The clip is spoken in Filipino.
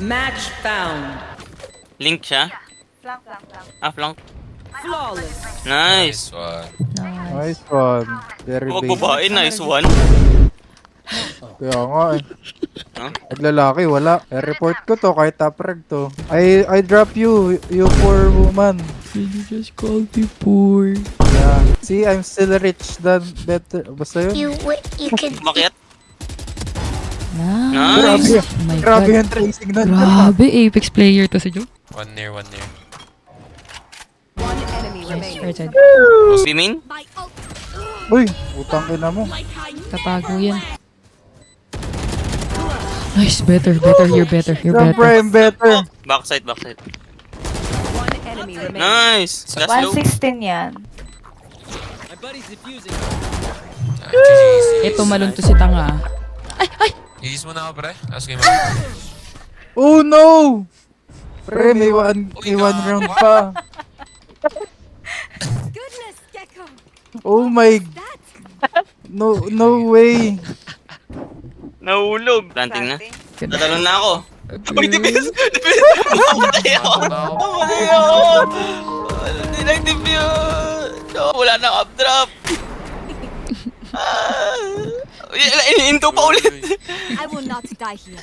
Match found. Link siya. Flank. Ah, flank. Flawless. Nice. Nice one. Very Oh, basic. babae, nice one. Kaya nga eh. Huh? Pag lalaki, wala. I-report ko to kahit top rank to. I drop you, you poor woman. You just called me poor. Yeah. See, I'm still rich than better. Basta yun. You can. Bakit? Nice. Nice. Oh my Grabe God. yung tracing nun. Grabe, Apex player to si Joe. One near. One enemy remaining. Right side. Bimin? Uy, utang ina mo. Tatago yan. Nice, better. You're better. Siyempre, I'm better. Backside. One enemy remaining. Nice. Last low. 116 yan. Ito malun to si Tanga. Iis mo na ako, pre. Last game Oh no! Pre, may one round pa. Oh my... No way. Nahulog. Planting na. Tatalon na ako. Uy, defense! Namatay ako! Hindi nag-defuse! No, wala na updrap! Into pa ulit! I will not die here.